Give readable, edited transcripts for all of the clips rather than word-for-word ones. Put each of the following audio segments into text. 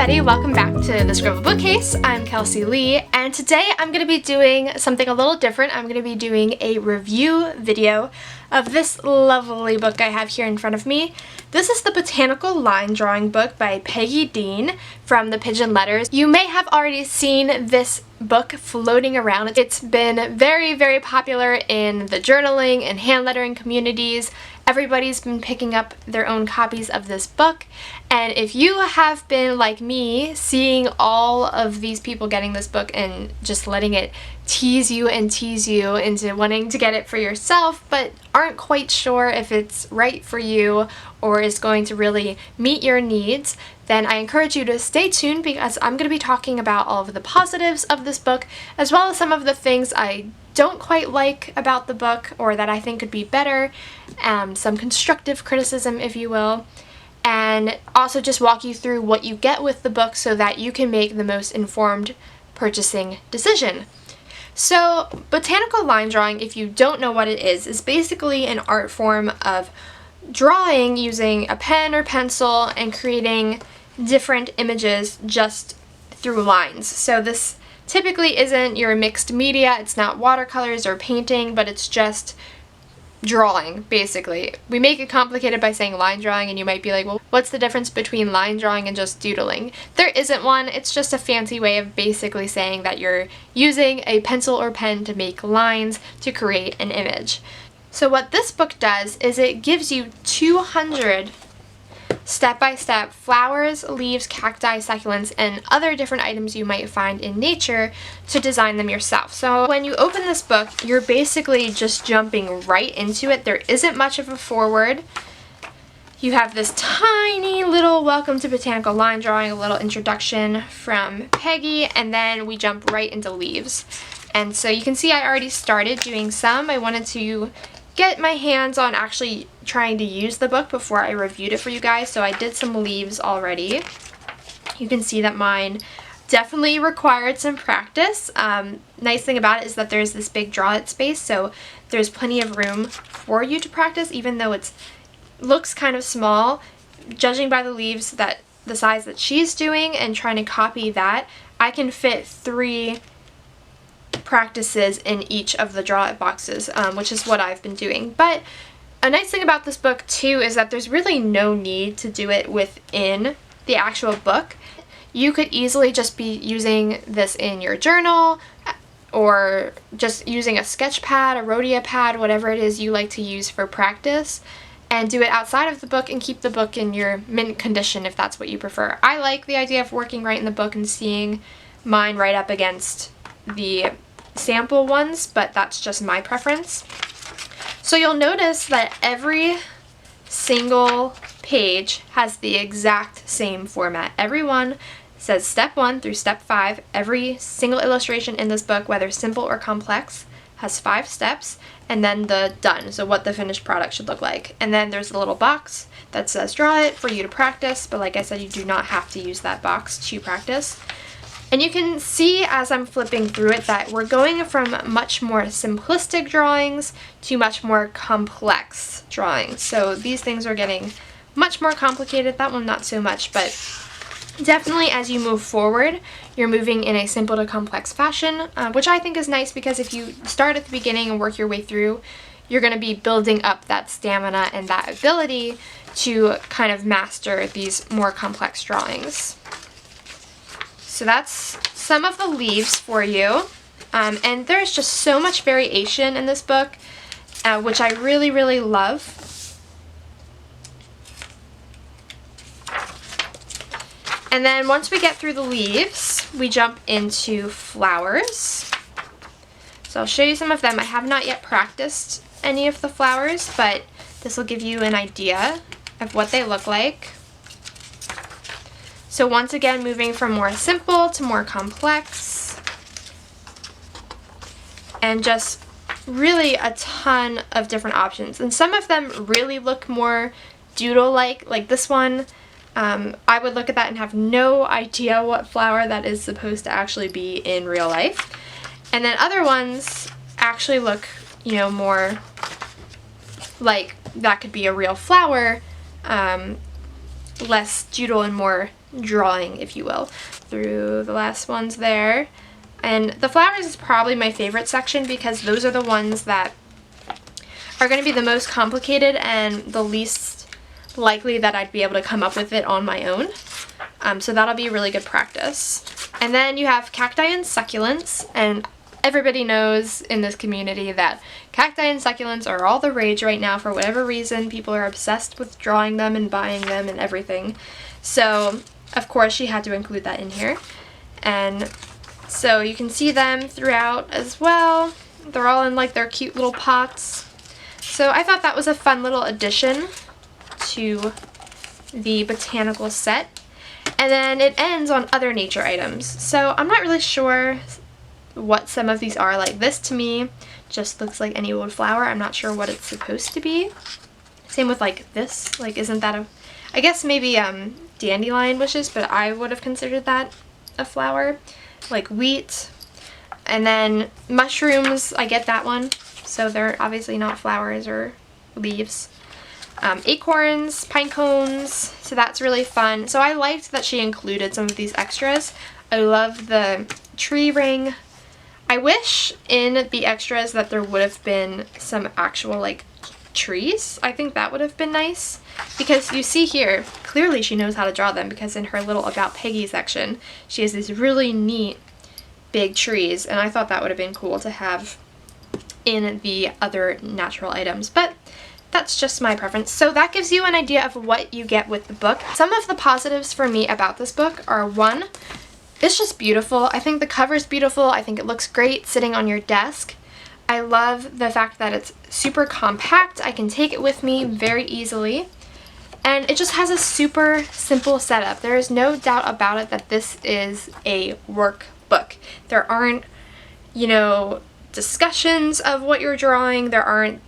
everybody, welcome back to the Scribble Bookcase. I'm Kelsey Lee, and today I'm going to be doing something a little different. I'm going to be doing a review video of this lovely book I have here in front of me. This is the Botanical Line Drawing book by Peggy Dean from the Pigeon Letters. You may have already seen this book floating around. It's been very, very popular in the journaling and hand lettering communities. Everybody's been picking up their own copies of this book, and if you have been like me, seeing all of these people getting this book and just letting it tease you into wanting to get it for yourself, but aren't quite sure if it's right for you or is going to really meet your needs, then I encourage you to stay tuned because I'm going to be talking about all of the positives of this book, as well as some of the things I don't quite like about the book or that I think could be better, some constructive criticism, if you will, and also just walk you through what you get with the book so that you can make the most informed purchasing decision. So, botanical line drawing, if you don't know what it is basically an art form of drawing using a pen or pencil and creating different images just through lines. So this typically isn't your mixed media, it's not watercolors or painting, but it's just drawing, basically. We make it complicated by saying line drawing, and you might be like, well, what's the difference between line drawing and just doodling? There isn't one. It's just a fancy way of basically saying that you're using a pencil or pen to make lines to create an image. So what this book does is it gives you 200 step-by-step flowers, leaves, cacti, succulents, and other different items you might find in nature to design them yourself. So when you open this book, you're basically just jumping right into it. There isn't much of a foreword. You have this tiny little welcome to Botanical Line Drawing, a little introduction from Peggy, and then we jump right into leaves. And so you can see I already started doing some. I wanted to get my hands on actually trying to use the book before I reviewed it for you guys, so I did some leaves already. You can see that mine definitely required some practice. Nice thing about it is that there's this big draw it space, so there's plenty of room for you to practice, even though it looks kind of small. Judging by the leaves, that the size that she's doing and trying to copy that, I can fit 3 practices in each of the draw it boxes, which is what I've been doing. But a nice thing about this book too is that there's really no need to do it within the actual book. You could easily just be using this in your journal or just using a sketch pad, a rhodia pad, whatever it is you like to use for practice, and do it outside of the book and keep the book in your mint condition if that's what you prefer. I like the idea of working right in the book and seeing mine right up against the sample ones, but that's just my preference. So you'll notice that every single page has the exact same format. Every one says step 1 through step 5. Every single illustration in this book, whether simple or complex, has 5 steps, and then the done, so what the finished product should look like. And then there's a little box that says draw it for you to practice, but like I said, you do not have to use that box to practice. And you can see as I'm flipping through it that we're going from much more simplistic drawings to much more complex drawings. So these things are getting much more complicated. That one not so much, but definitely as you move forward, you're moving in a simple to complex fashion, which I think is nice because if you start at the beginning and work your way through, you're going to be building up that stamina and that ability to kind of master these more complex drawings. So that's some of the leaves for you, and there's just so much variation in this book, which I really, really love. And then once we get through the leaves, we jump into flowers. So I'll show you some of them. I have not yet practiced any of the flowers, but this will give you an idea of what they look like. So once again, moving from more simple to more complex, and just really a ton of different options. And some of them really look more doodle-like, like this one. I would look at that and have no idea what flower that is supposed to actually be in real life. And then other ones actually look, you know, more like that could be a real flower. less doodle and more drawing, if you will, through the last ones there. And the flowers is probably my favorite section because those are the ones that are going to be the most complicated and the least likely that I'd be able to come up with it on my own. So that'll be really good practice. And then you have cacti and succulents, and everybody knows in this community that cacti and succulents are all the rage right now for whatever reason. People are obsessed with drawing them and buying them and everything. So, of course, she had to include that in here. And so you can see them throughout as well. They're all in like their cute little pots. So I thought that was a fun little addition to the botanical set. And then it ends on other nature items. So I'm not really sure what some of these are. Like this to me just looks like any old flower. I'm not sure what it's supposed to be. Same with like this. Like isn't that a, I guess maybe dandelion bushes, but I would have considered that a flower. Like wheat. And then mushrooms, I get that one. So they're obviously not flowers or leaves. Acorns, pine cones, so that's really fun. So I liked that she included some of these extras. I love the tree ring. I wish in the extras that there would have been some actual like trees. I think that would have been nice because you see here, clearly she knows how to draw them because in her little About Peggy section, she has these really neat big trees, and I thought that would have been cool to have in the other natural items, but that's just my preference. So that gives you an idea of what you get with the book. Some of the positives for me about this book are, one, it's just beautiful. I think the cover's beautiful. I think it looks great sitting on your desk. I love the fact that it's super compact. I can take it with me very easily. And it just has a super simple setup. There is no doubt about it that this is a workbook. There aren't, you know, discussions of what you're drawing. There aren't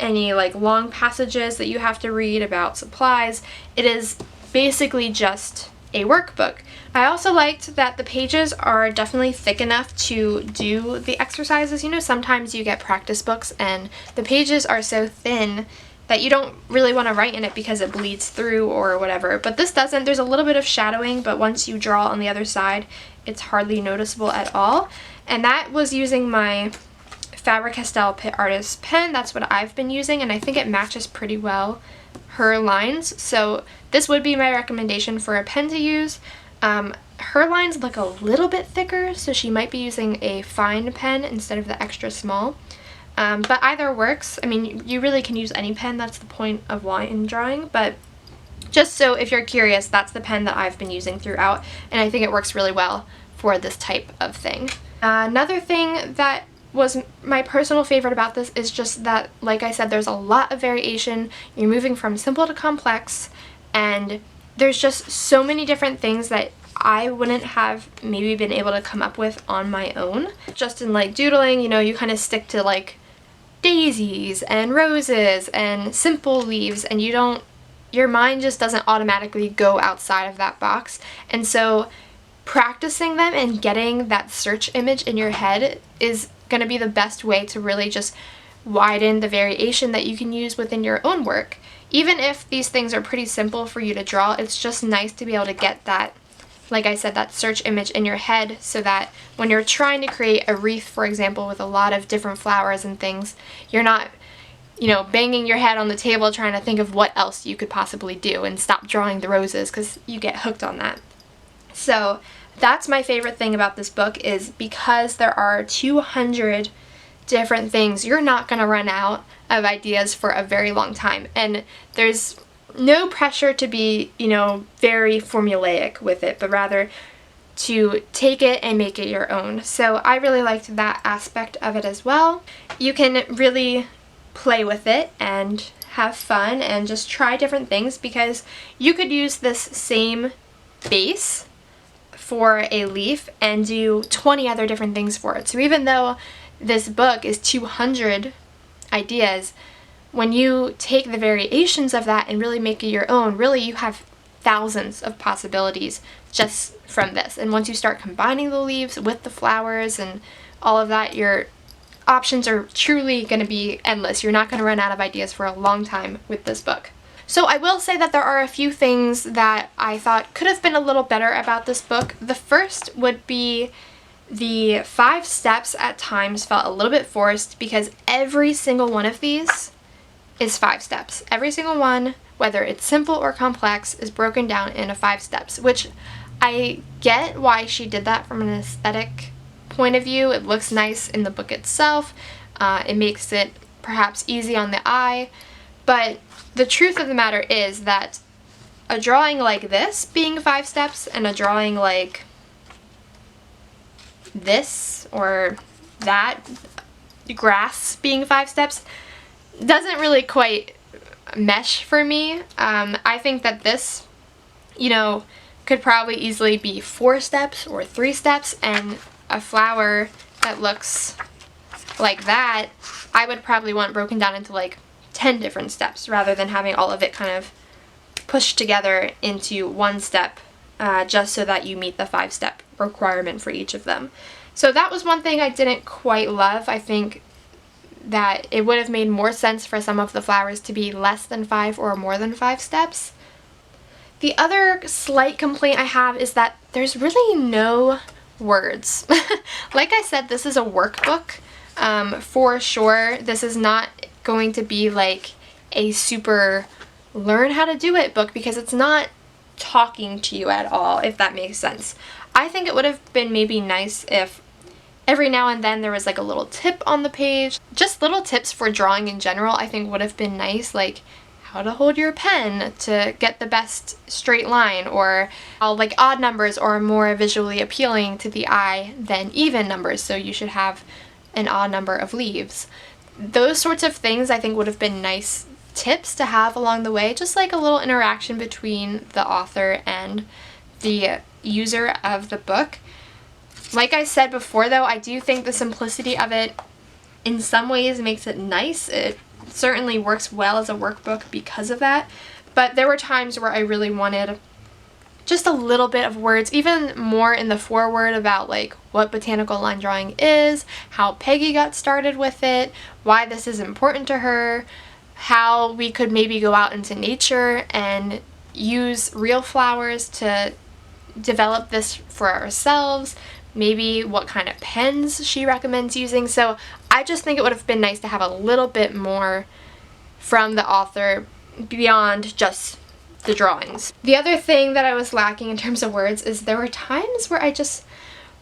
any like long passages that you have to read about supplies. It is basically just a workbook. I also liked that the pages are definitely thick enough to do the exercises. You know, sometimes you get practice books and the pages are so thin that you don't really want to write in it because it bleeds through or whatever. But this doesn't. There's a little bit of shadowing, but once you draw on the other side, it's hardly noticeable at all. And that was using my Faber-Castell Pit Artist pen. That's what I've been using, and I think it matches pretty well her lines. So this would be my recommendation for a pen to use. Her lines look a little bit thicker, so she might be using a fine pen instead of the extra small. But either works. I mean, you really can use any pen. That's the point of line drawing. But just so if you're curious, that's the pen that I've been using throughout, and I think it works really well for this type of thing. Another thing that was my personal favorite about this is just that, like I said, there's a lot of variation. You're moving from simple to complex, and there's just so many different things that I wouldn't have maybe been able to come up with on my own. Just in like doodling, you know, you kind of stick to like daisies and roses and simple leaves, and your mind just doesn't automatically go outside of that box. And so practicing them and getting that search image in your head is going to be the best way to really just widen the variation that you can use within your own work. Even if these things are pretty simple for you to draw, it's just nice to be able to get that, like I said, that search image in your head so that when you're trying to create a wreath, for example, with a lot of different flowers and things, you're not, you know, banging your head on the table trying to think of what else you could possibly do and stop drawing the roses because you get hooked on that. So that's my favorite thing about this book, is because there are 200 different things, you're not going to run out of ideas for a very long time. And there's no pressure to be, you know, very formulaic with it, but rather to take it and make it your own. So I really liked that aspect of it as well. You can really play with it and have fun and just try different things, because you could use this same base for a leaf and do 20 other different things for it. So even though this book is 200 ideas, when you take the variations of that and really make it your own, really you have thousands of possibilities just from this. And once you start combining the leaves with the flowers and all of that, your options are truly going to be endless. You're not going to run out of ideas for a long time with this book. So I will say that there are a few things that I thought could have been a little better about this book. The first would be the 5 steps at times felt a little bit forced, because every single one of these is 5 steps. Every single one, whether it's simple or complex, is broken down into 5 steps, which I get why she did that from an aesthetic point of view. It looks nice in the book itself. It makes it perhaps easy on the eye, but the truth of the matter is that a drawing like this being 5 steps and a drawing like this or that grass being 5 steps doesn't really quite mesh for me. I think that this, you know, could probably easily be 4 steps or 3 steps, and a flower that looks like that I would probably want broken down into like 10 different steps rather than having all of it kind of pushed together into one step, just so that you meet the 5-step requirement for each of them. So that was one thing I didn't quite love. I think that it would have made more sense for some of the flowers to be less than 5 or more than 5 steps. The other slight complaint I have is that there's really no words. Like I said, this is a workbook. For sure, this is not going to be like a super learn how to do it book, because it's not talking to you at all, if that makes sense. I think it would have been maybe nice if every now and then there was like a little tip on the page. Just little tips for drawing in general I think would have been nice, like how to hold your pen to get the best straight line, or how like odd numbers are more visually appealing to the eye than even numbers, so you should have an odd number of leaves. Those sorts of things I think would have been nice tips to have along the way, just like a little interaction between the author and the user of the book. Like I said before though, I do think the simplicity of it in some ways makes it nice. It certainly works well as a workbook because of that, but there were times where I really wanted just a little bit of words, even more in the foreword about like what botanical line drawing is, how Peggy got started with it, why this is important to her, how we could maybe go out into nature and use real flowers to develop this for ourselves, maybe what kind of pens she recommends using. So I just think it would have been nice to have a little bit more from the author beyond just the drawings. The other thing that I was lacking in terms of words is there were times where I just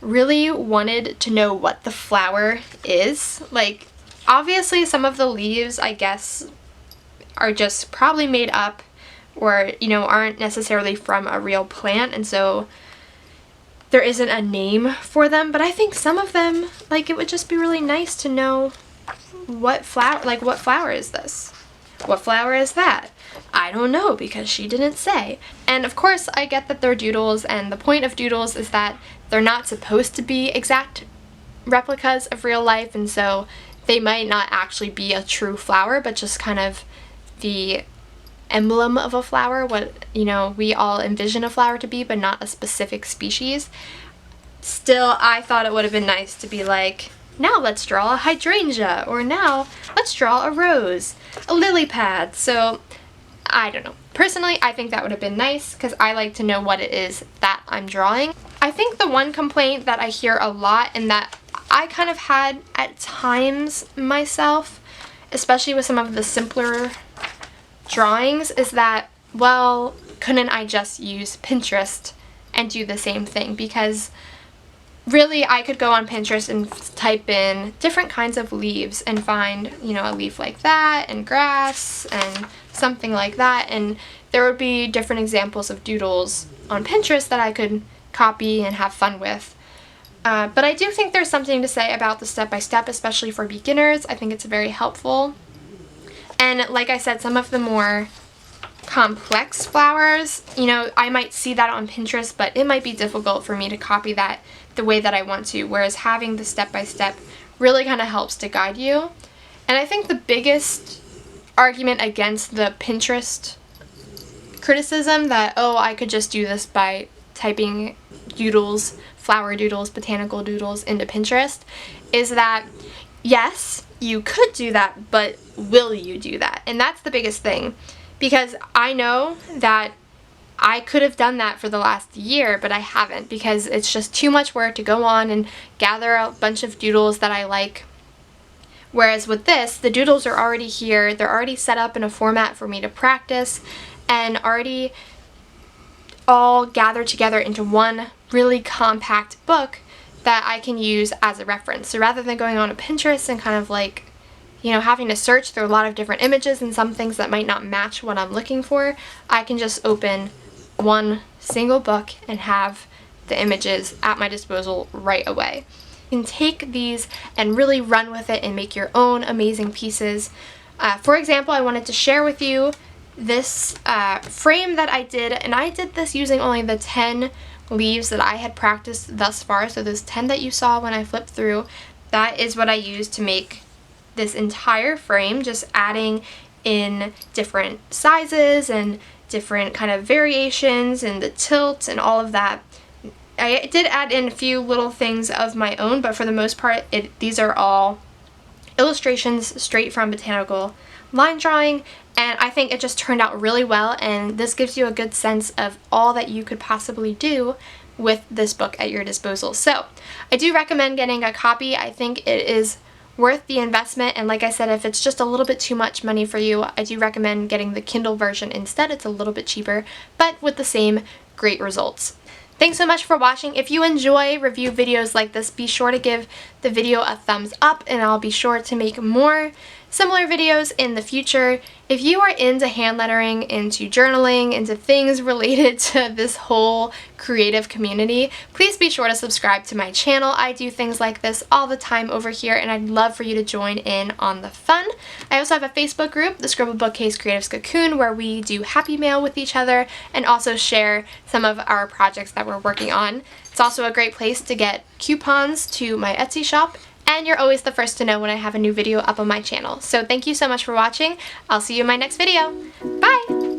really wanted to know what the flower is. Like, obviously some of the leaves I guess are just probably made up, or you know, aren't necessarily from a real plant, and so there isn't a name for them, but I think some of them, like, it would just be really nice to know what flower, like what flower is this? What flower is that? I don't know, because she didn't say. And of course I get that they're doodles, and the point of doodles is that they're not supposed to be exact replicas of real life, and so they might not actually be a true flower, but just kind of the emblem of a flower, what, you know, we all envision a flower to be, but not a specific species. Still, I thought it would have been nice to be like, now let's draw a hydrangea, or now let's draw a rose, a lily pad. So I don't know. Personally, I think that would have been nice, because I like to know what it is that I'm drawing. I think the one complaint that I hear a lot, and that I kind of had at times myself, especially with some of the simpler drawings, is that, well, couldn't I just use Pinterest and do the same thing? Because really I could go on Pinterest and type in different kinds of leaves and find, you know, a leaf like that and grass and something like that, and there would be different examples of doodles on Pinterest that I could copy and have fun with. But I do think there's something to say about the step-by-step, especially for beginners. I think it's very helpful. And like I said, some of the more complex flowers, you know, I might see that on Pinterest, but it might be difficult for me to copy that the way that I want to, whereas having the step-by-step really kind of helps to guide you. And I think the biggest argument against the Pinterest criticism that, oh, I could just do this by typing doodles, flower doodles, botanical doodles into Pinterest, is that yes, you could do that, but will you do that? And that's the biggest thing, because I know that I could have done that for the last year, but I haven't, because it's just too much work to go on and gather a bunch of doodles that I like. Whereas with this, the doodles are already here, they're already set up in a format for me to practice, and already all gathered together into one really compact book that I can use as a reference. So rather than going on to Pinterest and kind of like, you know, having to search through a lot of different images and some things that might not match what I'm looking for, I can just open one single book and have the images at my disposal right away. You can take these and really run with it and make your own amazing pieces. For example, I wanted to share with you this frame that I did, and I did this using only the 10 leaves that I had practiced thus far. So those 10 that you saw when I flipped through, that is what I used to make this entire frame, just adding in different sizes and different kind of variations and the tilt and all of that. I did add in a few little things of my own, but for the most part, these are all illustrations straight from Botanical Line Drawing, and I think it just turned out really well, and this gives you a good sense of all that you could possibly do with this book at your disposal. So I do recommend getting a copy. I think it is worth the investment, and like I said, if it's just a little bit too much money for you, I do recommend getting the Kindle version instead. It's a little bit cheaper, but with the same great results. Thanks so much for watching. If you enjoy review videos like this, be sure to give the video a thumbs up, and I'll be sure to make more similar videos in the future. If you are into hand lettering, into journaling, into things related to this whole creative community, please be sure to subscribe to my channel. I do things like this all the time over here, and I'd love for you to join in on the fun. I also have a Facebook group, the Scribble Bookcase Creatives Cocoon, where we do happy mail with each other and also share some of our projects that we're working on. It's also a great place to get coupons to my Etsy shop, and you're always the first to know when I have a new video up on my channel. So thank you so much for watching. I'll see you in my next video. Bye!